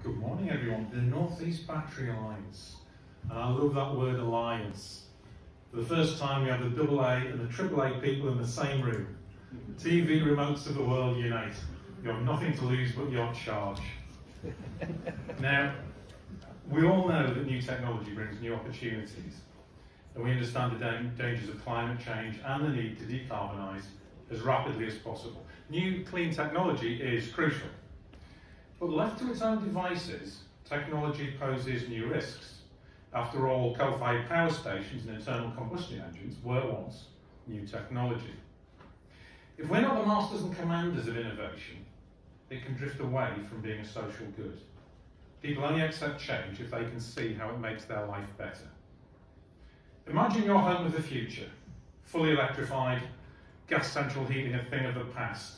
Good morning, everyone. The North East Battery Alliance. And I love that word alliance. For the first time, we have the AA and the AAA people in the same room. TV remotes of the world unite. You have nothing to lose but your charge. Now, we all know that new technology brings new opportunities. And we understand the dangers of climate change and the need to decarbonise as rapidly as possible. New clean technology is crucial. But left to its own devices, technology poses new risks. After all, coal-fired power stations and internal combustion engines were once new technology. If we're not the masters and commanders of innovation, it can drift away from being a social good. People only accept change if they can see how it makes their life better. Imagine your home of the future, fully electrified, gas central heating a thing of the past.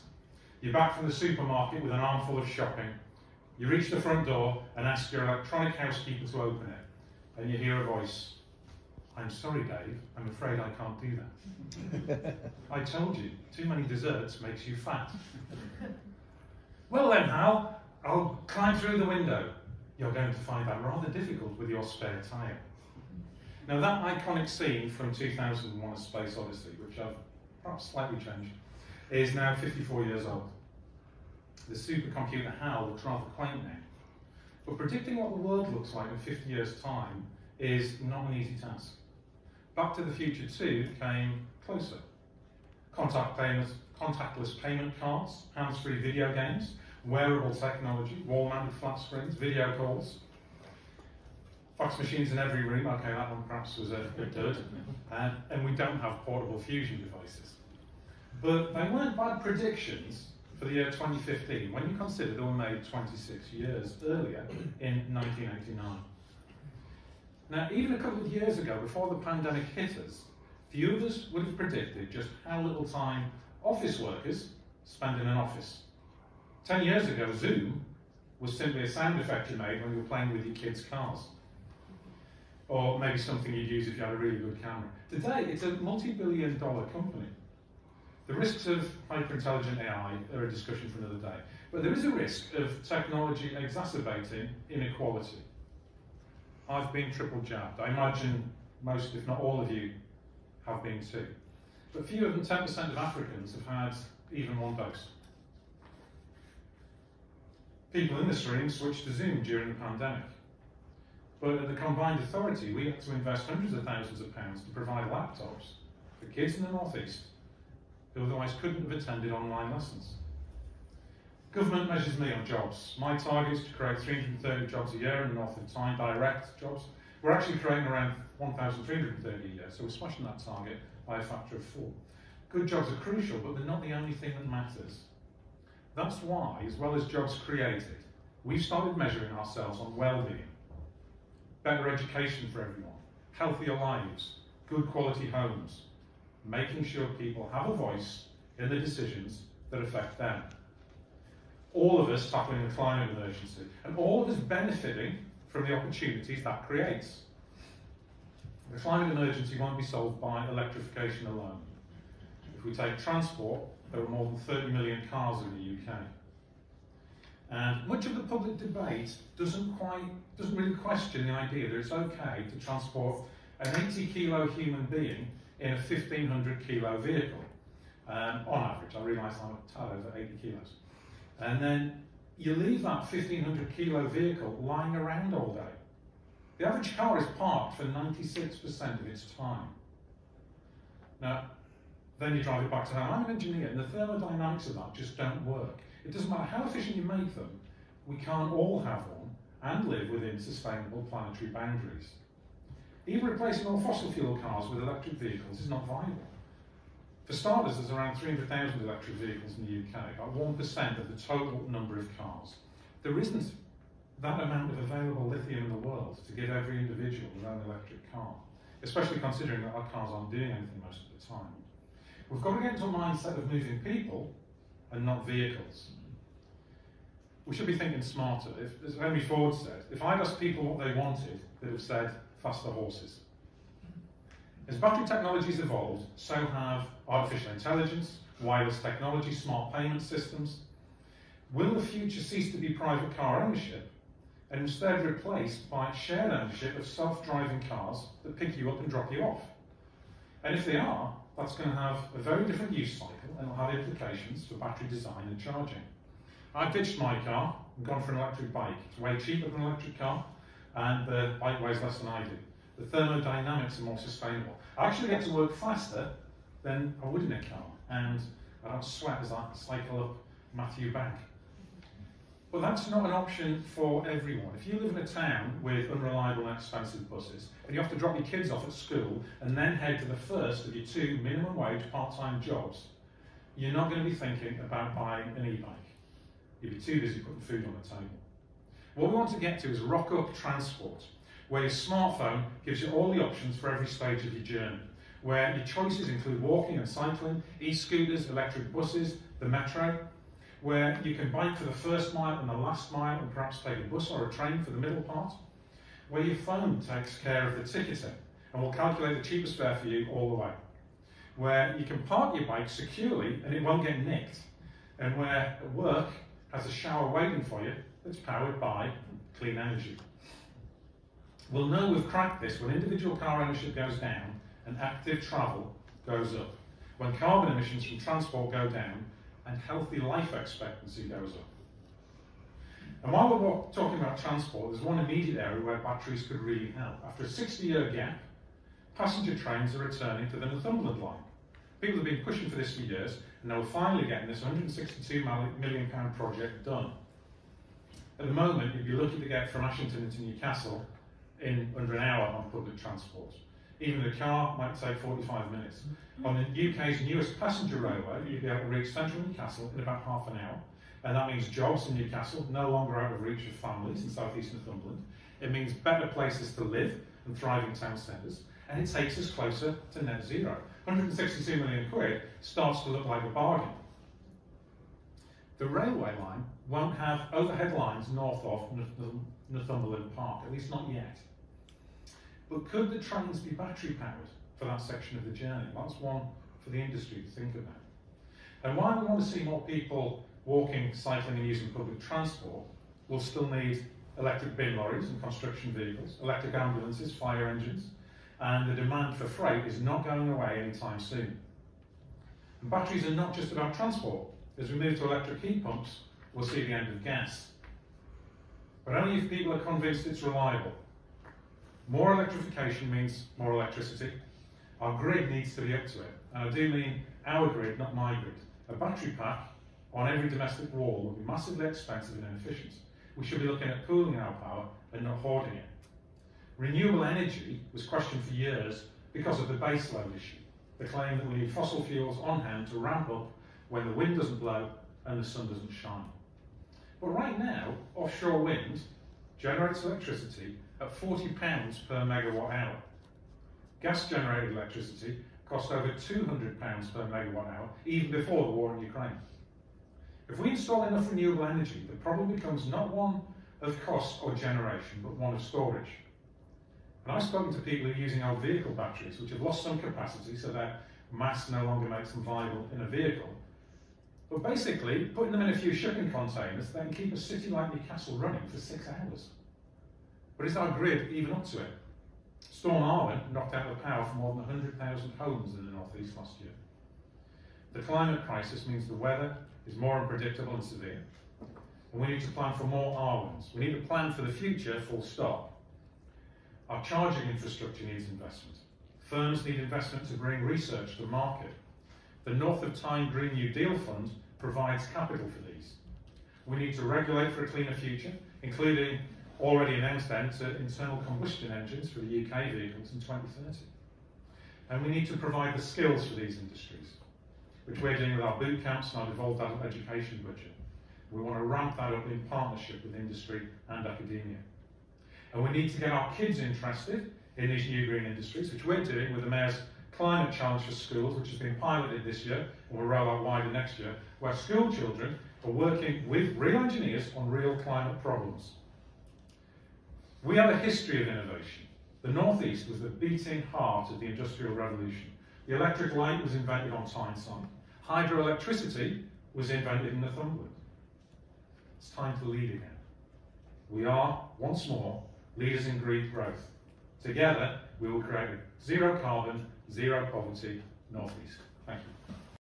You're back from the supermarket with an armful of shopping. You reach the front door and ask your electronic housekeeper to open it, and you hear a voice. "I'm sorry, Dave, I'm afraid I can't do that." "I told you, too many desserts makes you fat." "Well then, Hal, I'll climb through the window." "You're going to find that rather difficult with your spare tyre." Now that iconic scene from 2001: A Space Odyssey, which I've perhaps slightly changed, is now 54 years old. The supercomputer HAL looks rather quaint now, but predicting what the world looks like in 50 years' time is not an easy task. Back to the Future 2 came closer. Contactless payment cards, hands-free video games, wearable technology, wall-mounted flat screens, video calls, fax machines in every room. Okay, that one perhaps was a bit dud. And we don't have portable fusion devices. But they weren't bad predictions for the year 2015, when you consider they were made 26 years earlier in 1989. Now, even a couple of years ago, before the pandemic hit us, few of us would have predicted just how little time office workers spend in an office. 10 years ago, Zoom was simply a sound effect you made when you were playing with your kids' cars. Or maybe something you'd use if you had a really good camera. Today, it's a multi-billion-dollar company. The risks of hyper-intelligent AI are a discussion for another day. But there is a risk of technology exacerbating inequality. I've been triple jabbed. I imagine most, if not all of you, have been too. But fewer than 10% of Africans have had even one dose. People in this room switched to Zoom during the pandemic. But at the combined authority, we had to invest hundreds of thousands of pounds to provide laptops for kids in the North East who otherwise couldn't have attended online lessons. Government measures me on jobs. My target is to create 330 jobs a year in the north of Tyne, direct jobs. We're actually creating around 1,330 a year, so we're smashing that target by a factor of 4. Good jobs are crucial, but they're not the only thing that matters. That's why, as well as jobs created, we've started measuring ourselves on well-being. Better education for everyone, healthier lives, good quality homes, making sure people have a voice in the decisions that affect them. All of us tackling the climate emergency, and all of us benefiting from the opportunities that creates. The climate emergency won't be solved by electrification alone. If we take transport, there are more than 30 million cars in the UK. And much of the public debate doesn't really question the idea that it's okay to transport an 80-kilo human being in a 1,500-kilo vehicle, on average. I realise I'm a tad over 80 kilos. And then you leave that 1,500-kilo vehicle lying around all day. The average car is parked for 96% of its time. Now, then you drive it back to home. I'm an engineer, and the thermodynamics of that just don't work. It doesn't matter how efficient you make them, we can't all have one and live within sustainable planetary boundaries. Even replacing all fossil fuel cars with electric vehicles is not viable. For starters, there's around 300,000 electric vehicles in the UK, about 1% of the total number of cars. There isn't that amount of available lithium in the world to give every individual their own electric car, especially considering that our cars aren't doing anything most of the time. We've got to get into a mindset of moving people and not vehicles. We should be thinking smarter. As Henry Ford said, if I'd asked people what they wanted, they'd have said faster horses. As battery technologies evolved, so have artificial intelligence, wireless technology, smart payment systems. Will the future cease to be private car ownership and instead replaced by shared ownership of self-driving cars that pick you up and drop you off. And if they are, that's going to have a very different use cycle and will have implications for battery design and charging. I ditched my car and gone for an electric bike. It's way cheaper than an electric car, and the bike weighs less than I do. The thermodynamics are more sustainable. I actually get to work faster than I would in a car, and I don't sweat as I cycle up Matthew Bank. But that's not an option for everyone. If you live in a town with unreliable and expensive buses, and you have to drop your kids off at school and then head to the first of your 2 minimum wage part-time jobs, you're not going to be thinking about buying an e-bike. You'll be too busy putting food on the table. What we want to get to is rock-up transport, where your smartphone gives you all the options for every stage of your journey, where your choices include walking and cycling, e-scooters, electric buses, the metro, where you can bike for the first mile and the last mile and perhaps take a bus or a train for the middle part, where your phone takes care of the ticketing and will calculate the cheapest fare for you all the way, where you can park your bike securely and it won't get nicked, and where work has a shower waiting for you that's powered by clean energy. We'll know we've cracked this when individual car ownership goes down and active travel goes up, when carbon emissions from transport go down and healthy life expectancy goes up. And while we're talking about transport, there's one immediate area where batteries could really help. After a 60-year gap, passenger trains are returning to the Northumberland line. People have been pushing for this for years, and now we're finally getting this £162 million project done. At the moment, you'd be lucky to get from Ashington into Newcastle in under an hour on public transport. Even the car might take 45 minutes. On the UK's newest passenger railway, you'll be able to reach central Newcastle in about half an hour. And that means jobs in Newcastle, no longer out of reach of families in south east Northumberland. It means better places to live and thriving town centres. And it takes us closer to net zero. 162 million quid starts to look like a bargain. The railway line won't have overhead lines north of Northumberland Park, at least not yet. But could the trains be battery powered for that section of the journey? That's one for the industry to think about. And while we want to see more people walking, cycling and using public transport, we'll still need electric bin lorries and construction vehicles, electric ambulances, fire engines, and the demand for freight is not going away anytime soon. And batteries are not just about transport. As we move to electric heat pumps, we'll see the end of gas. But only if people are convinced it's reliable. More electrification means more electricity. Our grid needs to be up to it. And I do mean our grid, not my grid. A battery pack on every domestic wall will be massively expensive and inefficient. We should be looking at pooling our power and not hoarding it. Renewable energy was questioned for years because of the baseload issue, the claim that we need fossil fuels on hand to ramp up when the wind doesn't blow and the sun doesn't shine. But right now, offshore wind generates electricity at £40 per megawatt hour. Gas-generated electricity cost over £200 per megawatt hour, even before the war in Ukraine. If we install enough renewable energy, the problem becomes not one of cost or generation, but one of storage. And I've spoken to people who are using old vehicle batteries, which have lost some capacity, so that mass no longer makes them viable in a vehicle. But basically, putting them in a few shipping containers, they can keep a city like Newcastle running for 6 hours. But is our grid even up to it? Storm Arwen knocked out the power for more than 100,000 homes in the northeast last year. The climate crisis means the weather is more unpredictable and severe. And we need to plan for more Arwens. We need to plan for the future, full stop. Our charging infrastructure needs investment. Firms need investment to bring research to market. The North of Tyne Green New Deal Fund provides capital for these. We need to regulate for a cleaner future, including already announced end to internal combustion engines for the UK vehicles in 2030. And we need to provide the skills for these industries, which we're doing with our boot camps and our devolved adult education budget. We want to ramp that up in partnership with industry and academia. And we need to get our kids interested in these new green industries, which we're doing with the Mayor's Climate Challenge for Schools, which has been piloted this year and will roll out wider next year, where school children are working with real engineers on real climate problems. We have a history of innovation. The Northeast was the beating heart of the Industrial Revolution. The electric light was invented on Tyneside. Hydroelectricity was invented in Northumberland. It's time to lead again. We are, once more, leaders in green growth. Together, we will create a zero carbon, zero poverty North East. Thank you.